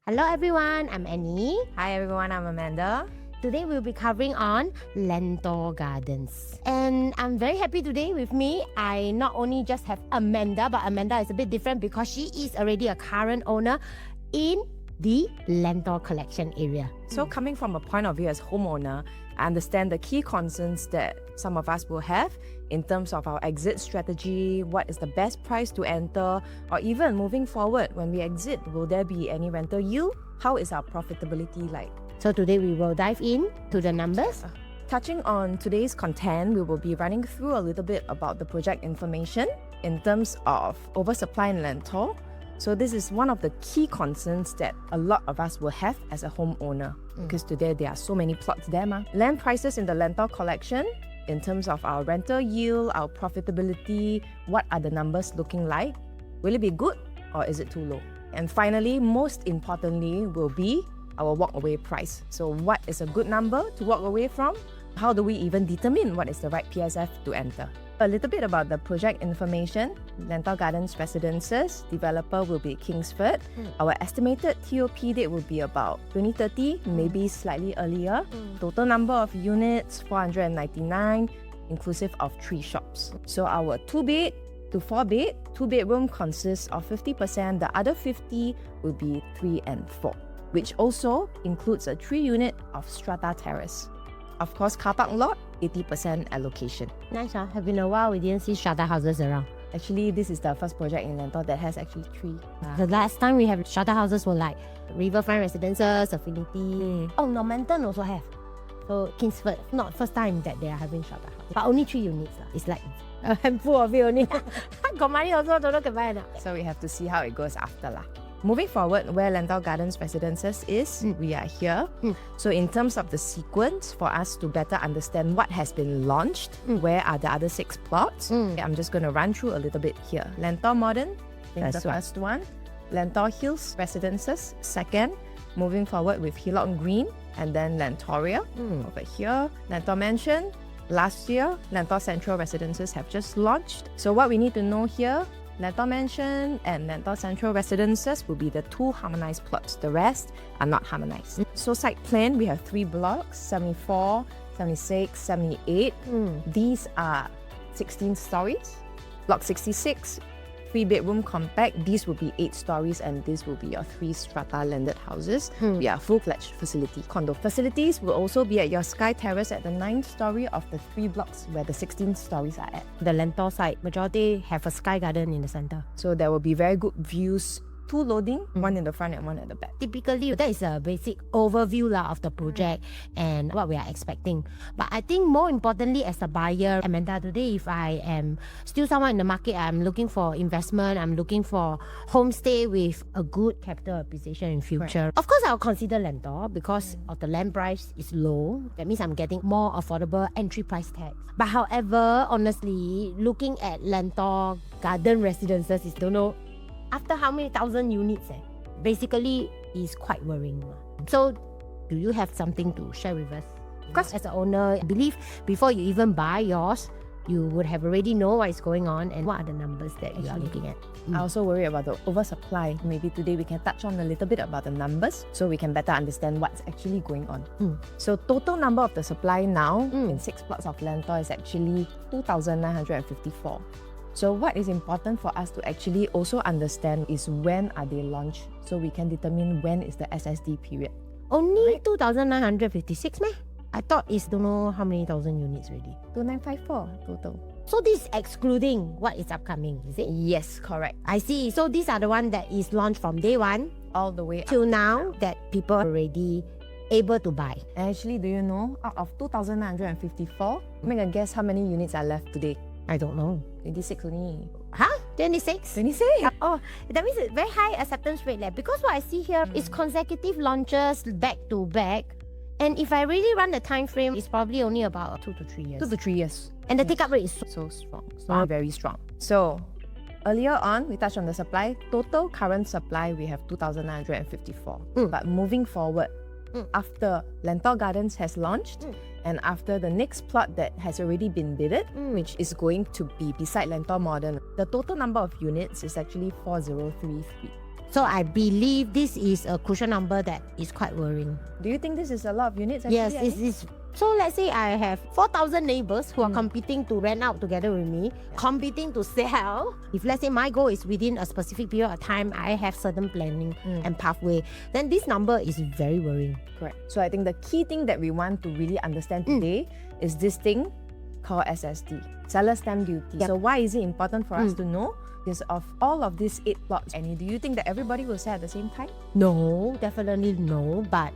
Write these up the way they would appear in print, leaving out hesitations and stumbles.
Hello everyone, I'm Annie. Hi everyone, I'm Amanda. Today we'll be covering on Lentor Gardens. And I'm very happy today with me. I not only just have Amanda, but Amanda is a bit different because she is already a current owner in the Lentor collection area. So coming from a point of view as homeowner, I understand the key concerns that some of us will have in terms of our exit strategy, what is the best price to enter, or even moving forward when we exit, will there be any rental yield? How is our profitability like? So today we will dive in to the numbers. Touching on today's content, we will be running through a little bit about the project information in terms of oversupply in Lentor. So this is one of the key concerns that a lot of us will have as a homeowner because today there are so many plots there. Land prices in the Lentor collection, in terms of our rental yield, our profitability, what are the numbers looking like? Will it be good or is it too low? And finally, most importantly, will be our walkaway price. So what is a good number to walk away from? How do we even determine what is the right PSF to enter? A little bit about the project information. Lentor Gardens Residences, developer will be Kingsford. Our estimated TOP date will be about 2030, maybe slightly earlier. Total number of units, 499, inclusive of 3 shops. So our 2-bed to 4-bed, 2-bedroom consists of 50%, the other 50 will be 3 and 4, which also includes a 3-unit of strata terrace. Of course, car park lot, 80% allocation. Nice, huh? Have been a while we didn't see strata houses around. Actually, this is the first project in Lentor that has actually 3. The last time we have strata houses were like Riverfront Residences, Affinity. Oh, Normanton also have. So Kingsford, not first time that they are having strata houses. But only 3 units. It's like a handful of it only. Got money also, don't know can buy enough. So we have to see how it goes after lah. Moving forward, where Lentor Gardens Residences is, we are here. So in terms of the sequence, for us to better understand what has been launched, where are the other 6 plots, I'm just going to run through a little bit here. Lentor Modern, that's the first one. Lentor Hills Residences, second. Moving forward with Hillock Green, and then Lentoria over here. Lentor Mansion, last year. Lentor Central Residences have just launched. So what we need to know here, Lentor Mansion and Lentor Central Residences will be the 2 harmonized plots. The rest are not harmonized. So site plan, we have 3 blocks, 74, 76, 78. These are 16 stories. Block 66, 3-bedroom compact. These will be 8 stories and this will be your 3 strata landed houses. We are full-fledged facility. Condo facilities will also be at your Sky Terrace at the 9th story of the 3 blocks where the 16 stories are at. The Lentor side, majority have a sky garden in the center. So there will be very good views, 2 loading, 1 in the front and 1 at the back. Typically, that is a basic overview of the project and what we are expecting. But I think more importantly, as a buyer, Amanda, today if I am still someone in the market, I'm looking for investment, I'm looking for homestay with a good capital appreciation in future. Right. Of course, I'll consider Lentor because of the land price is low. That means I'm getting more affordable entry price tags. But however, honestly, looking at Lentor Garden Residences is don't know after how many thousand units, basically is quite worrying. So, do you have something to share with us? Because as an owner, I believe before you even buy yours, you would have already know what is going on and what are the numbers that you are looking at. I also worry about the oversupply. Maybe today we can touch on a little bit about the numbers so we can better understand what's actually going on. So total number of the supply now in 6 plots of Lentor is actually 2,954. So what is important for us to actually also understand is when are they launched so we can determine when is the SSD period. Only 2,956 meh? I thought it's don't know how many thousand units already. 2,954 total. So this is excluding what is upcoming, is it? Yes, correct. I see. So these are the one that is launched from day 1 all the way till now that people are already able to buy. Actually, do you know, out of 2,954, make a guess how many units are left today? I don't know. 26 only. Huh? 26? 26? Oh, that means it's very high acceptance rate. Because what I see here is consecutive launches back to back. And if I really run the time frame, it's probably only about 2 to 3 years. 2 to 3 years. And the take-up rate is so strong. So very strong. So earlier on, we touched on the supply. Total current supply, we have 2,954. But moving forward, after Lentor Gardens has launched, and after the next plot that has already been bidded, which is going to be beside Lentor Modern, the total number of units is actually 4,033. So I believe this is a crucial number that is quite worrying. Do you think this is a lot of units? Actually, Yes, it is. So let's say I have 4,000 neighbors who are competing to rent out together with me, competing to sell. If let's say my goal is within a specific period of time, I have certain planning and pathway, then this number is very worrying. Correct. So I think the key thing that we want to really understand today is this thing called SSD, Seller Stamp Duty. Yep. So why is it important for us to know? Because of all of these 8 plots, Annie, do you think that everybody will sell at the same time? No, definitely no. But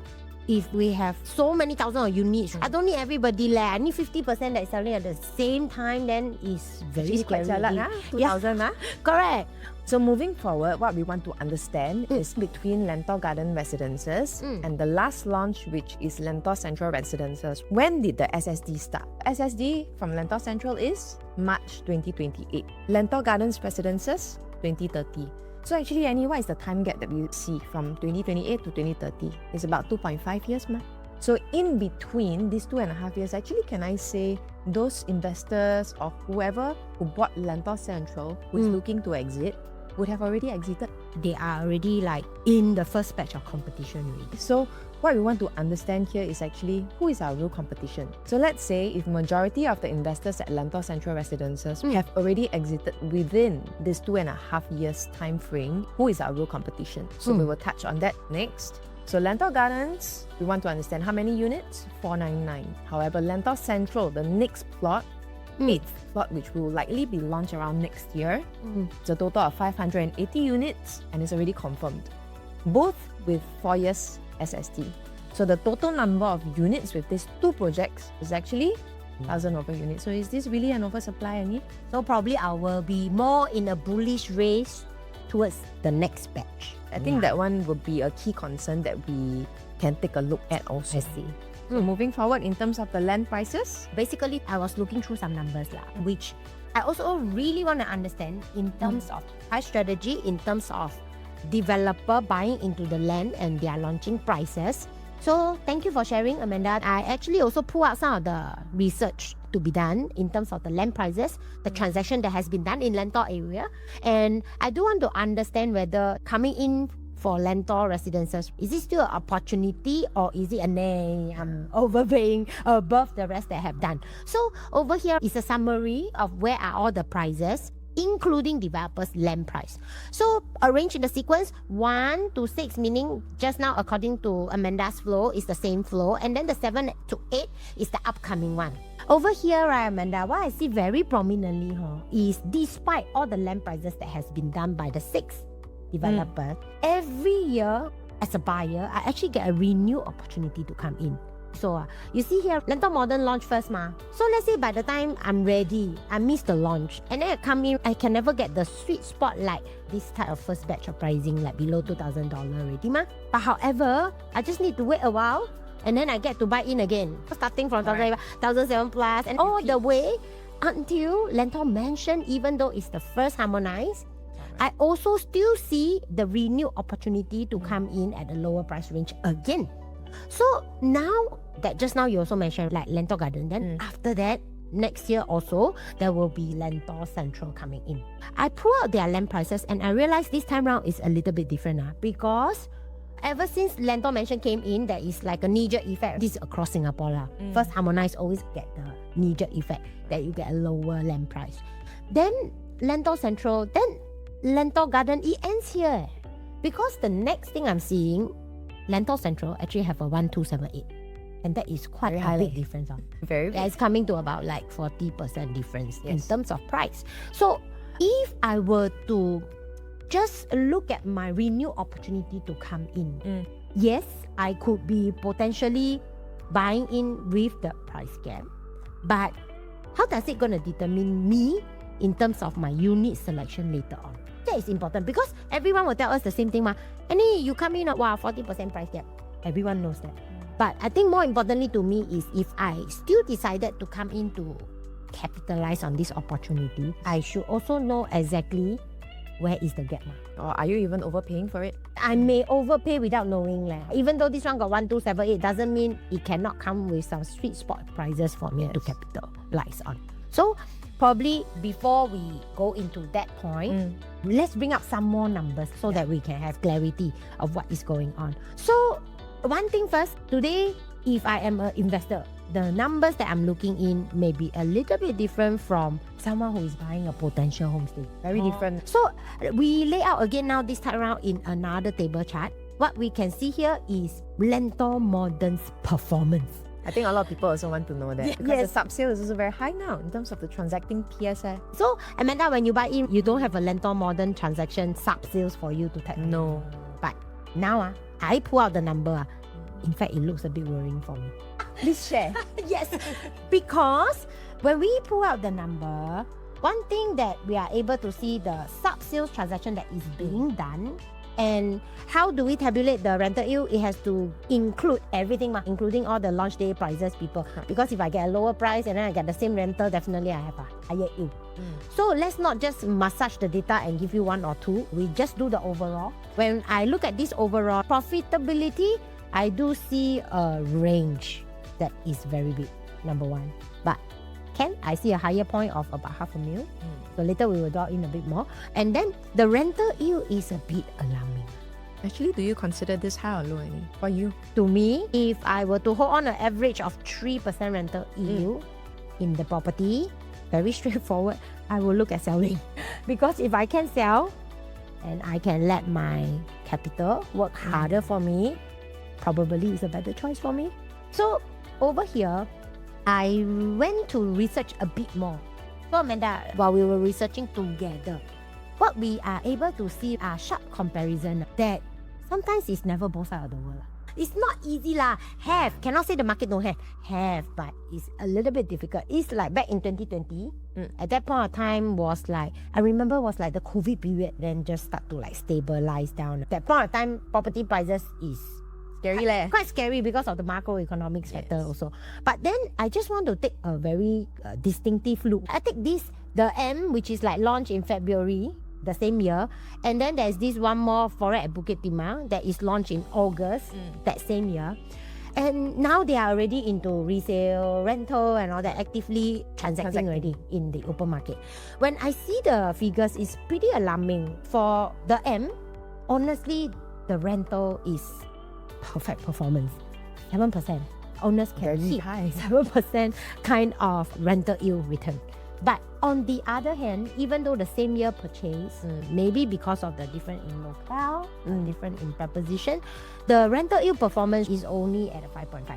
if we have so many thousands of units, I don't need everybody I need 50% that is selling at the same time, then it's very It's quite scary. jialat, 2,000. Correct. So moving forward, what we want to understand is between Lentor Garden Residences and the last launch, which is Lentor Central Residences. When did the SSD start? SSD from Lentor Central is March 2028. Lentor Gardens Residences, 2030. So actually, Annie, what is the time gap that we see from 2028 to 2030? It's about 2.5 years, ma. So in between these 2.5 years, actually, can I say those investors or whoever who bought Lentor Central who is looking to exit would have already exited? They are already in the first batch of competition already. So what we want to understand here is actually who is our real competition. So let's say if majority of the investors at Lentor Central Residences have already exited within this 2.5 years time frame, who is our real competition? So we will touch on that next. So Lentor Gardens, we want to understand how many units? 499. However, Lentor Central, the next plot, 8th plot, which will likely be launched around next year. It's a total of 580 units and it's already confirmed. Both with 4 years SSD. So the total number of units with these 2 projects is actually 1,000 over units. So is this really an oversupply, Annie? So probably I will be more in a bullish race towards the next batch. I think that one would be a key concern that we can take a look at also. I see. So moving forward in terms of the land prices, Basically, I was looking through some numbers which I also really want to understand in terms of price strategy, in terms of developer buying into the land and their launching prices. So thank you for sharing, Amanda. I actually also pull out some of the research to be done in terms of the land prices, the transaction that has been done in Lentor area. And I do want to understand whether coming in for Lentor Residences, is it still an opportunity or is it I'm overpaying above the rest that I have done? So over here is a summary of where are all the prices, including developers' land price. So arrange in the sequence 1 to 6, meaning just now according to Amanda's flow is the same flow, and then the 7 to 8 is the upcoming one. Over here, right, Amanda, what I see very prominently is despite all the land prices that has been done by the 6 developers, every year as a buyer, I actually get a renewed opportunity to come in. So you see here, Lentor Modern launch first ma. So let's say by the time I'm ready, I miss the launch, and then I come in, I can never get the sweet spot like this type of first batch of pricing, like below $2,000 already ma. But however, I just need to wait a while, and then I get to buy in again, starting from 1,007 plus, and all the way until Lentor Mansion, even though it's the first harmonized, I also still see the renewed opportunity to come in at a lower price range again. So now that just now you also mentioned like Lentor Garden, then after that, next year also, there will be Lentor Central coming in. I pull out their land prices and I realized this time round is a little bit different because ever since Lentor Mansion came in, there is like a knee-jerk effect. This is across Singapore. First harmonized always get the knee-jerk effect that you get a lower land price. Then Lentor Central, then Lentor Garden, it ends here. Because the next thing I'm seeing, Lentor Central actually have a 1,278. And that is quite a big difference. Very It's coming to about like 40% difference in terms of price. So if I were to just look at my renewed opportunity to come in, yes, I could be potentially buying in with the price gap. But how does it going to determine me in terms of my unit selection later on? That is important because everyone will tell us the same thing. Annie, you come in at 40% price gap. Everyone knows that. But I think more importantly to me is if I still decided to come in to capitalize on this opportunity, I should also know exactly where is the gap. Or are you even overpaying for it? I may overpay without knowing. Even though this one got 1,278, doesn't mean it cannot come with some sweet spot prices for me to capitalize on. So probably before we go into that point, let's bring up some more numbers so that we can have clarity of what is going on. So one thing first, today, if I am an investor, the numbers that I'm looking in may be a little bit different from someone who is buying a potential homestay. Very different. So we lay out again now this time around in another table chart. What we can see here is Lentor Modern's performance. I think a lot of people also want to know that. Because the sub-sale is also very high now in terms of the transacting PSF. So Amanda, when you buy in, you don't have a Lentor Modern transaction sub-sales for you to tap. No. But now I pull out the number. In fact, it looks a bit worrying for me. Please share. Yes, because when we pull out the number, one thing that we are able to see the sub-sales transaction that is being done. And how do we tabulate the rental yield? It has to include everything, including all the launch day prices, people. Because if I get a lower price and then I get the same rental, definitely I have a higher yield. So let's not just massage the data and give you one or two. We just do the overall. When I look at this overall profitability, I do see a range that is very big, number one. But I see a higher point of about $500,000. So later we will draw in a bit more. And then the rental yield is a bit alarming. Actually, do you consider this high or low, Annie? For you? To me, if I were to hold on an average of 3% rental yield in the property, very straightforward, I will look at selling. Because if I can sell and I can let my capital work harder for me, probably is a better choice for me. So over here, I went to research a bit more. So Amanda, while we were researching together, what we are able to see are sharp comparison that sometimes it's never both sides of the world. It's not easy lah. Cannot say the market don't have, but it's a little bit difficult. It's like back in 2020, at that point of time was like, I remember was like the COVID period, then just start to like stabilize down. That point of time, property prices is Scary leh. quite scary because of the macroeconomic factor also. But then I just want to take a very distinctive look. I take the M, which is like launched in February the same year, and then there's this one more Forex at Bukit Timah that is launched in August that same year. And now they are already into resale, rental and all that, actively transacting already in the open market. When I see the figures, it's pretty alarming. For the M, honestly, the rental is perfect performance. 7%. Owners can Very keep high. 7% kind of rental yield return. But on the other hand, even though the same year purchase, maybe because of the different in locale, different in preposition, the rental yield performance is only at a 5.5.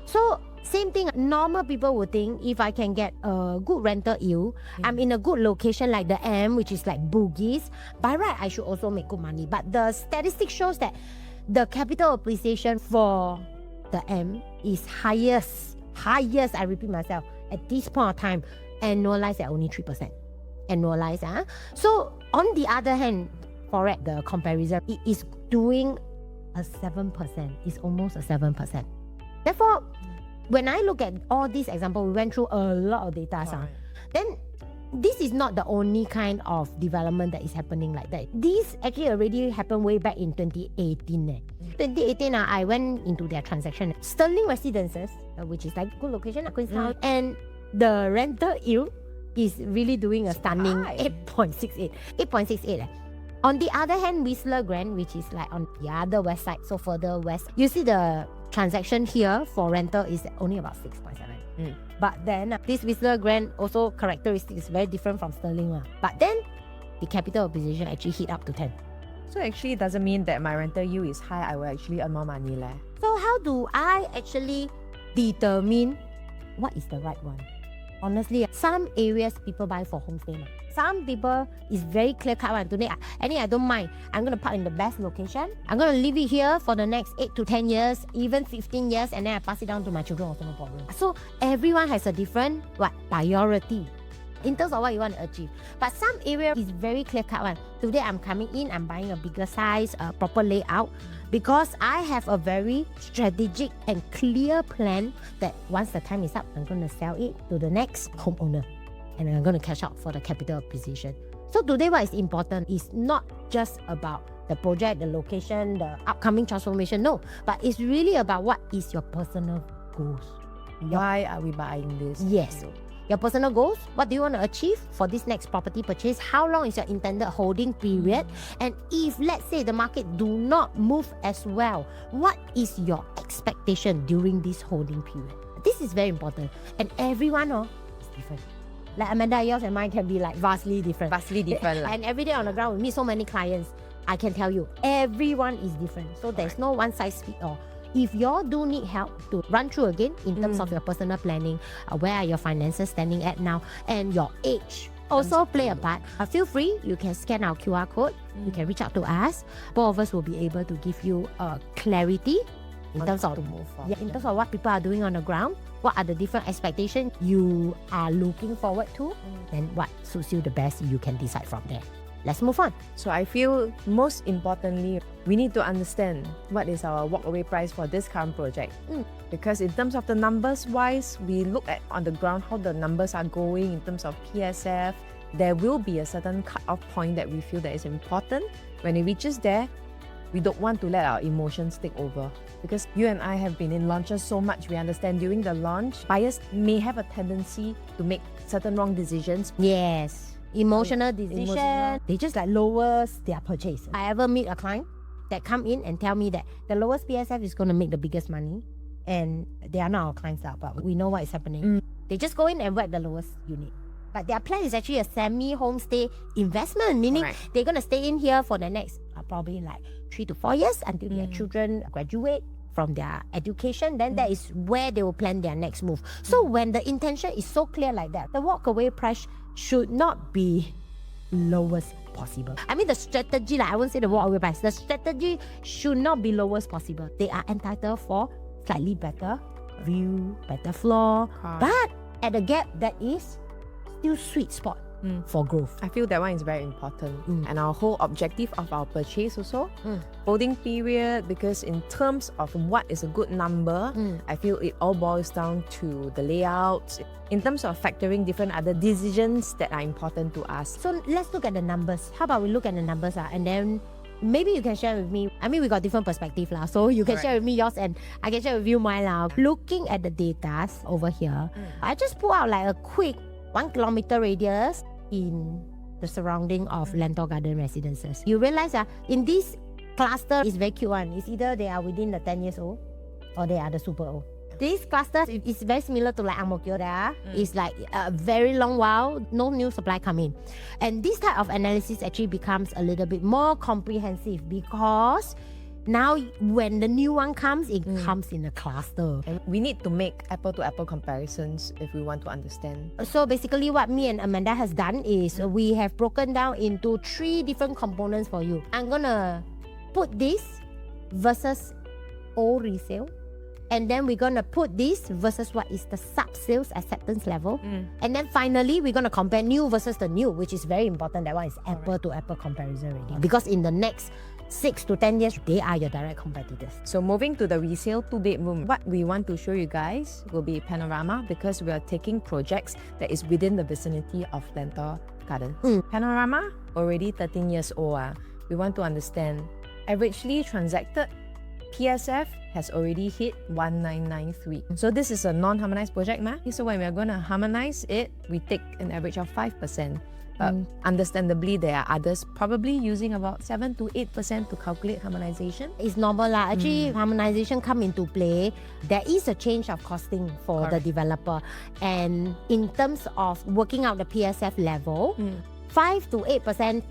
So same thing, normal people would think if I can get a good rental yield, I'm in a good location like the M, which is like Bugis, by right I should also make good money. But the statistic shows that the capital appreciation for the M is highest, I repeat myself, at this point of time, annualized at only 3%. Annualized. So on the other hand, Forex, the comparison, it is doing a 7%. It's almost a 7%. Therefore, when I look at all these examples, we went through a lot of data. Then this is not the only kind of development that is happening like that. This actually already happened way back in 2018. 2018, I went into their transaction. Sterling Residences, which is like good location, Queenstown, and the rental yield is really doing a stunning 8.68. 8.68. On the other hand, Whistler Grand, which is like on the other west side, so further west, you see the transaction here for rental is only about 6.7. But then this Whistler Grand also characteristic is very different from Sterling. But then the capital appreciation actually hit up to 10. So actually it doesn't mean that my rental yield is high, I will actually earn more money leh. So how do I actually determine what is the right one? Honestly, some areas people buy for homestay. Some people is very clear cut one. Today, I don't mind. I'm going to park in the best location. I'm going to leave it here for the next 8 to 10 years, even 15 years, and then I pass it down to my children, also no problem. So everyone has a different priority in terms of what you want to achieve. But some area is very clear cut one. Today I'm coming in, I'm buying a bigger size, a proper layout, because I have a very strategic and clear plan that once the time is up, I'm going to sell it to the next homeowner and I'm going to cash out for the capital appreciation. So today what is important is not just about the project, the location, the upcoming transformation, no, but it's really about what is your personal goals. Why are we buying this? Yes. your personal goals. What do you want to achieve for this next property purchase? How long is your intended holding period? And if, let's say, the market do not move as well, what is your expectation during this holding period? This is very important. And everyone is different. Like Amanda, yours and mine can be like vastly different. And every day on the ground, we meet so many clients. I can tell you, everyone is different. So there's no one size fits all. If you all do need help to run through again in terms of your personal planning, where are your finances standing at now, and your age also play a part. Feel free, you can scan our QR code, you can reach out to us. Both of us will be able to give you clarity in terms of in terms of what people are doing on the ground, what are the different expectations you are looking forward to, and what suits you the best. You can decide from there. Let's move on. So I feel most importantly, we need to understand what is our walkaway price for this current project. Because in terms of the numbers wise, we look at on the ground how the numbers are going in terms of PSF. There will be a certain cut-off point that we feel that is important. When it reaches there, we don't want to let our emotions take over. Because you and I have been in launches so much, we understand during the launch, buyers may have a tendency to make certain wrong decisions. Yes. Emotional decision. They just like lowers their purchase. I ever meet a client that come in and tell me that the lowest PSF is going to make the biggest money, and they are not our clients now, but we know what is happening. They just go in and whack the lowest unit. But their plan is actually a semi-homestay investment, meaning they're going to stay in here for the next probably like 3 to 4 years until their children graduate from their education. Then that is where they will plan their next move. So when the intention is so clear like that, the walkaway price should not be lowest possible. I mean the strategy, like I won't say the walkaway price, the strategy should not be lowest possible. They are entitled for slightly better view, better floor, but at a gap that is still sweet spot for growth. I feel that one is very important. And our whole objective of our purchase also, holding period, because in terms of what is a good number, I feel it all boils down to the layout, in terms of factoring different other decisions that are important to us. So let's look at the numbers. How about we look at the numbers and then maybe you can share with me. I mean, we got different perspective so you can share with me yours and I can share with you mine Looking at the data over here, I just pull out like a quick 1 kilometer radius in the surrounding of Lentor Gardens Residences. You realize in this cluster is very cute one. It's either they are within the 10 years old or they are the super old. This cluster is very similar to like Ang Mo Kio there. It's like a very long while, no new supply come in. And this type of analysis actually becomes a little bit more comprehensive because now when the new one comes, it comes in a cluster. And we need to make apple-to-apple comparisons if we want to understand. So basically what me and Amanda has done is we have broken down into 3 different components for you. I'm gonna put this versus old resale. And then we're gonna put this versus what is the sub-sales acceptance level. And then finally, we're gonna compare new versus the new, which is very important. That one is apple-to-apple comparison already. Because in the next 6 to 10 years, they are your direct competitors. So moving to the resale 2-bedroom, what we want to show you guys will be panorama because we are taking projects that is within the vicinity of Lentor Gardens. Panorama, already 13 years old. We want to understand, averagely transacted PSF has already hit 1993. So this is a non-harmonized project, so when we are going to harmonize it, we take an average of 5%. Understandably, there are others probably using about 7 to 8% to calculate harmonization. It's normal Actually, harmonization come into play. There is a change of costing for the developer. And in terms of working out the PSF level, 5 to 8%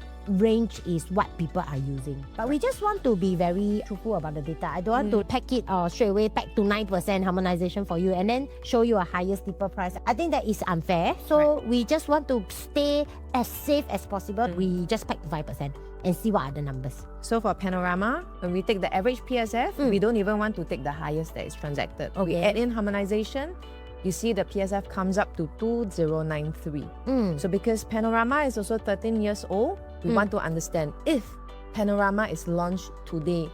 range is what people are using. But we just want to be very truthful about the data. I don't want to pack it straight away back to 9% harmonization for you and then show you a higher steeper price. I think that is unfair. So we just want to stay as safe as possible. We just pack 5% and see what are the numbers. So for panorama, when we take the average PSF, we don't even want to take the highest that is transacted. We add in harmonization, you see the PSF comes up to 2093. So because panorama is also 13 years old, we want to understand if panorama is launched today,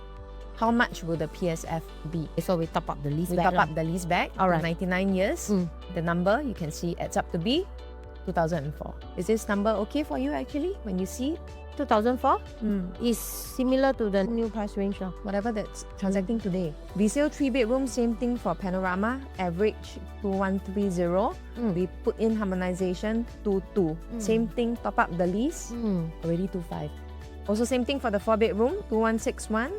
how much will the PSF be? So we top up the lease back. We top up the lease back for 99 years. The number you can see adds up to be 2004. Is this number okay for you actually when you see? 2004 is similar to the new price range now. Whatever that's transacting today. Resale 3-bedroom, same thing for Panorama, average 2130. We put in harmonization 22. Same thing, top up the lease, already 25. Also same thing for the 4-bedroom, 2161.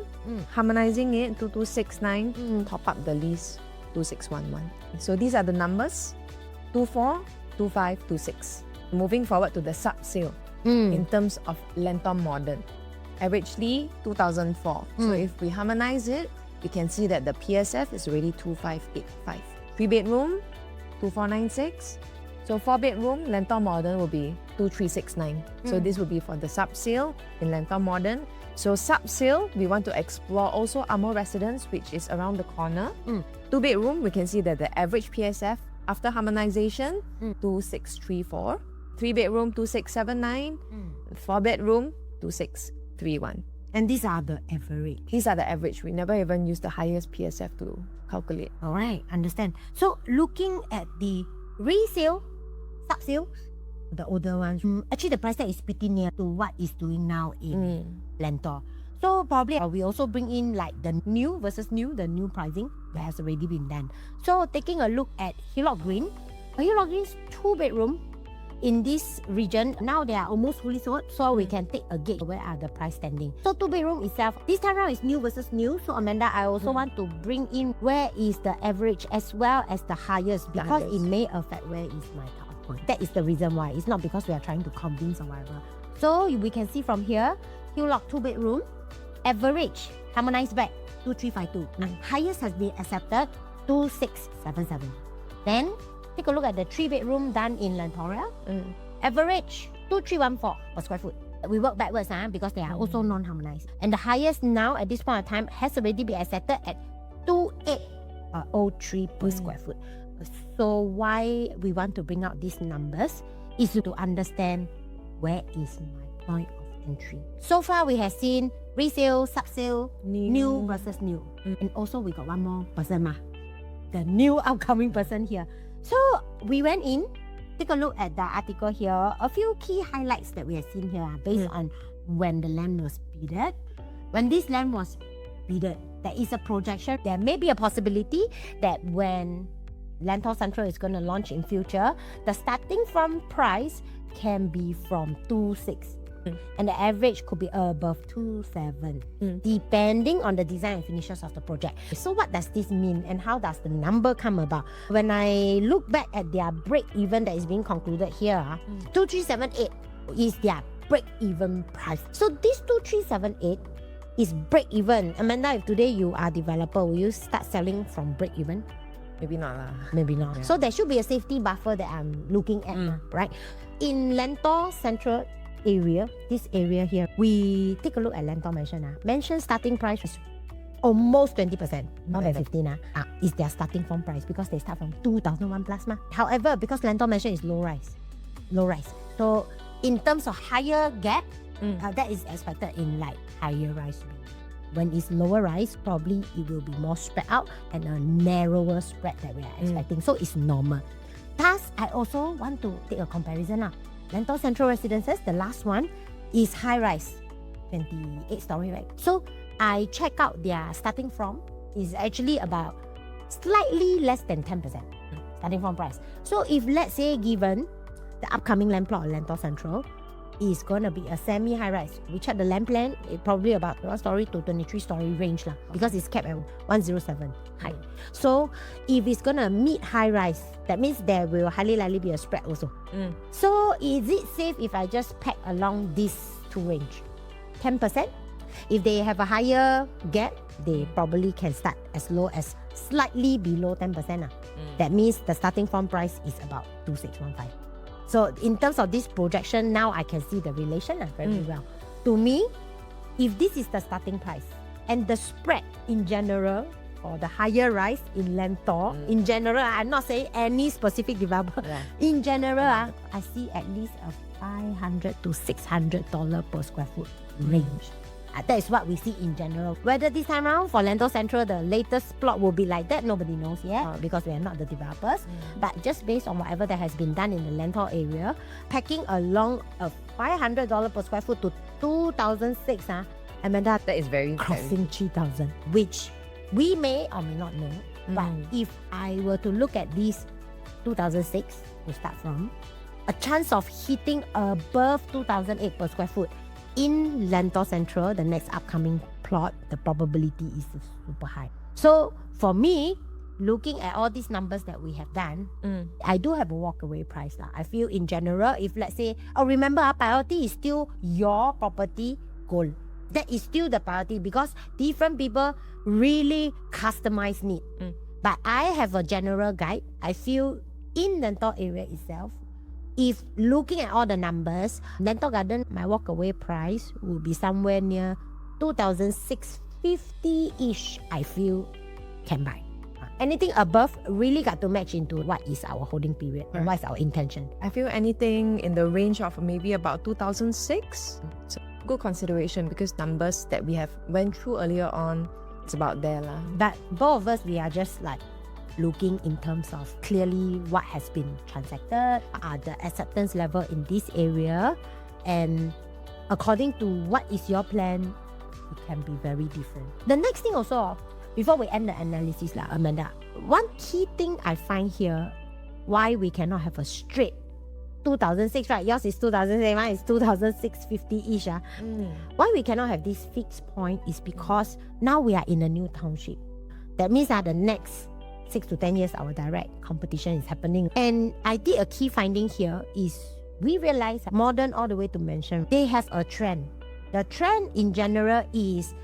Harmonizing it 2269, top up the lease 2611. So these are the numbers 24, 25, 26. Moving forward to the sub-sale. In terms of Lentor Modern, averagely 2004. So if we harmonize it, we can see that the PSF is already 2585. 3-bedroom 2496. So 4-bedroom Lentor Modern will be 2369. So this will be for the sub-sale in Lentor Modern. So sub-sale, we want to explore also Amor Residence, which is around the corner. 2-bedroom, we can see that the average PSF after harmonization 2634. 3-bedroom 2679, 4-bedroom 2631. And these are the average. These are the average. We never even use the highest PSF to calculate. Alright, understand. So looking at the resale, sub-sale, the older ones, actually the price tag is pretty near to what is doing now in Lentor. So probably we also bring in like the new versus new, the new pricing that has already been done. So taking a look at Hillock Green, Hillock Green is 2-bedroom. In this region, now they are almost fully sold, so we can take a gauge where are the price standing. So 2-bedroom itself, this time around is new versus new. So Amanda, I also want to bring in where is the average as well as the highest, because it may affect where is my cut-off point. That is the reason why. It's not because we are trying to convince or whatever. So we can see from here, Hillock 2-bedroom, average harmonized back 2352. Highest has been accepted 2677. Then take a look at the 3-bedroom done in Lentoria. Average 2314 per square foot. We work backwards because they are also non-harmonized. And the highest now at this point of time has already been accepted at 2803 per square foot. So why we want to bring out these numbers is to understand where is my point of entry. So far we have seen resale, sub-sale, new versus new. And also we got one more person, the new upcoming person here. So we went in, take a look at the article here. A few key highlights that we have seen here based on when the land was bidded. When this land was bidded, there is a projection. There may be a possibility that when Lentor Central is going to launch in future, the starting from price can be from 26. And the average could be above 27, depending on the design and finishes of the project. So what does this mean and how does the number come about? When I look back at their break-even that is being concluded here, 2378 is their break-even price. So this 2378 is break-even. Amanda, if today you are a developer, will you start selling from break-even? Maybe not lah. Maybe not. Yeah. So there should be a safety buffer that I'm looking at, right? In Lentor Central area, this area here, we take a look at Lentor Mansion. Mansion starting price is almost 20%, more than 15%. Is their starting from price because they start from 2001 plus. However, because Lentor Mansion is low rise. So in terms of higher gap, that is expected in like higher rise. When it's lower rise, probably it will be more spread out and a narrower spread that we are expecting. So it's normal. Thus, I also want to take a comparison. Lentor Central Residences, the last one, is high rise, 28 story, right? So I check out their starting from is actually about slightly less than 10% starting from price. So if let's say given the upcoming land plot of Lentor Central is going to be a semi-high rise, we check the land plan, it's probably about 1 story to 23 story range because it's capped at 107 high. So if it's going to meet high rise, that means there will highly likely be a spread also. So is it safe if I just pack along these two range? 10%? If they have a higher gap, they probably can start as low as slightly below 10%. That means the starting from price is about 2615. So in terms of this projection, now I can see the relation very well. To me, if this is the starting price and the spread in general or the higher rise in Lentor, in general, I'm not saying any specific developer. In general, I see at least a $500 to $600 per square foot range. That is what we see in general. Whether this time around for Lentor Central, the latest plot will be like that, nobody knows yet because we are not the developers. But just based on whatever that has been done in the Lentor area, packing along a $500 per square foot to 2006, Amanda, That is very crossing 3,000, which we may or may not know. But if I were to look at these 2006 to start from, a chance of hitting above 2008 per square foot in Lentor Central, the next upcoming plot, the probability is super high. So for me, looking at all these numbers that we have done, I do have a walkaway price. I feel in general, if let's say, remember our priority is still your property goal. That is still the priority because different people really customize need. But I have a general guide. I feel in Lentor area itself, if looking at all the numbers, Lentor Garden, my walkaway price will be somewhere near 2,650-ish, I feel can buy. Anything above really got to match into what is our holding period and what is our intention. I feel anything in the range of maybe about 2006. So good consideration because numbers that we have went through earlier on, it's about there lah. But both of us, we are just like looking in terms of clearly what has been transacted, the acceptance level in this area, and according to what is your plan, it can be very different. The next thing also, before we end the analysis, Amanda, one key thing I find here, why we cannot have a straight 2006, right? Yours is 2006, mine is 2650-ish. Why we cannot have this fixed point is because now we are in a new township. That means the next 6 to 10 years, our direct competition is happening. And I did a key finding here is we realize modern all the way to mansion, they have a trend. The trend in general is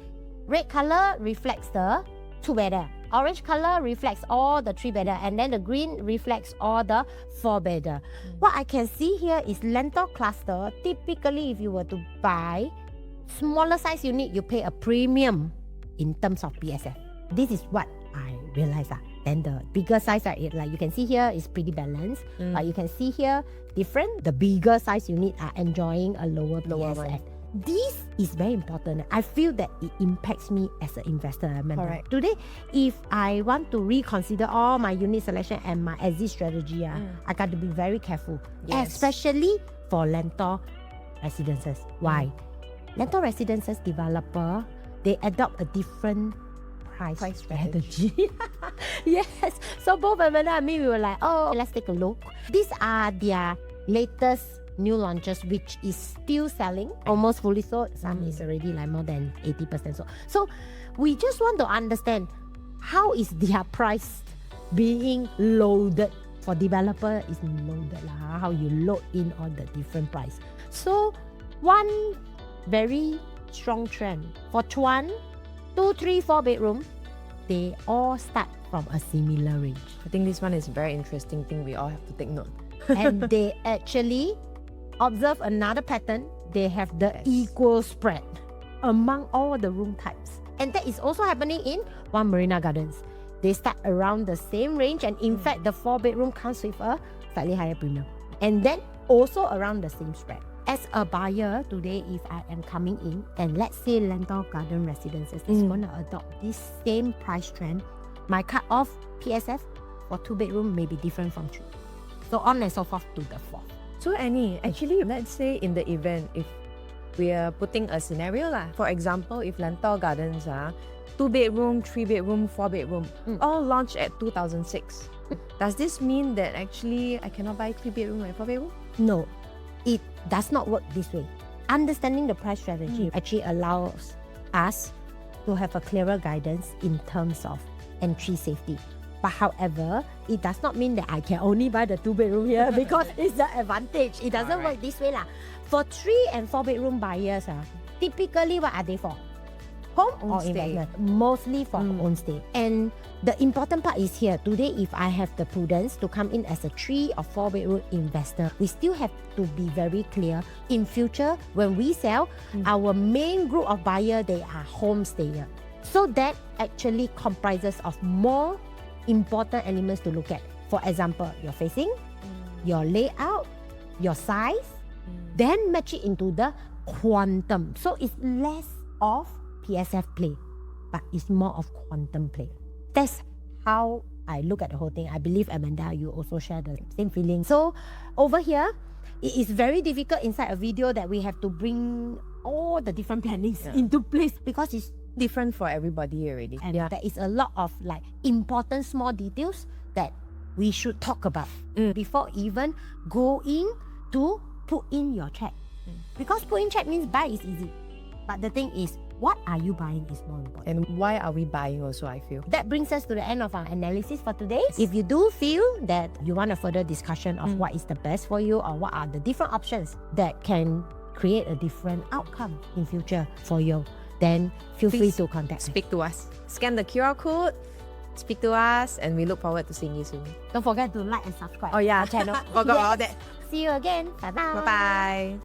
red color reflects the two-bedder, orange color reflects all the three-bedder, and then the green reflects all the four-bedder. What I can see here is Lentor cluster. Typically, if you were to buy smaller size unit, you pay a premium in terms of PSF. This is what I realized. Then the bigger size, like you can see here, is pretty balanced. But you can see here, different. The bigger size unit are enjoying a lower PSF. This is very important. I feel that it impacts me as an investor. Amanda. Today, if I want to reconsider all my unit selection and my exit strategy, I got to be very careful. Especially for Lentor Residences. Why? Lentor Residences developer, they adopt a different price strategy. Yes. So both Amanda and me, we were like, let's take a look. These are their latest new launches, which is still selling, almost fully sold. Some is already like more than 80% sold. So we just want to understand how is their price being loaded. For developer, is loaded how you load in all the different price. So one very strong trend for Chuan, 2, 3, 4 bedroom, they all start from a similar range. I think this one is a very interesting thing we all have to take note. And they actually observe another pattern. They have the equal spread among all the room types. And that is also happening in One Marina Gardens. They start around the same range, and in fact, the 4-bedroom comes with a slightly higher premium. And then also around the same spread. As a buyer today, if I am coming in, and let's say Lentor Garden Residences is going to adopt this same price trend, my cut-off PSF for 2-bedroom may be different from 3. So on and so forth to the 4th. So Annie, actually, let's say in the event, if we are putting a scenario for example, if Lentor Gardens 2-bedroom, 3-bedroom, 4-bedroom, all launched at 2006. Does this mean that actually I cannot buy 3-bedroom and 4-bedroom? No, it does not work this way. Understanding the price strategy actually allows us to have a clearer guidance in terms of entry safety. But however, it does not mean that I can only buy the 2-bedroom here because it's the advantage. It doesn't work this way. For 3 and 4-bedroom buyers, typically what are they for? Home or investment? Mostly for own stay. And the important part is here. Today, if I have the prudence to come in as a 3 or 4-bedroom investor, we still have to be very clear. In future, when we sell, our main group of buyer, they are home stayer. So that actually comprises of more important elements to look at. For example, your facing, your layout, your size, then match it into the quantum. So it's less of PSF play, but it's more of quantum play. That's how I look at the whole thing. I believe, Amanda, you also share the same feeling. So over here, it is very difficult inside a video that we have to bring all the different plannings into place because it's different for everybody already. and there is a lot of like important small details that we should talk about before even going to put in your check. Because put in check means buy is easy. But the thing is, what are you buying is more important. And why are we buying also, I feel. That brings us to the end of our analysis for today. If you do feel that you want a further discussion of what is the best for you or what are the different options that can create a different outcome in future for you, then feel free to contact me. Speak to us. Scan the QR code, speak to us, and we look forward to seeing you soon. Don't forget to like and subscribe Oh yeah, our channel. forgot about that. See you again. Bye-bye. Bye-bye.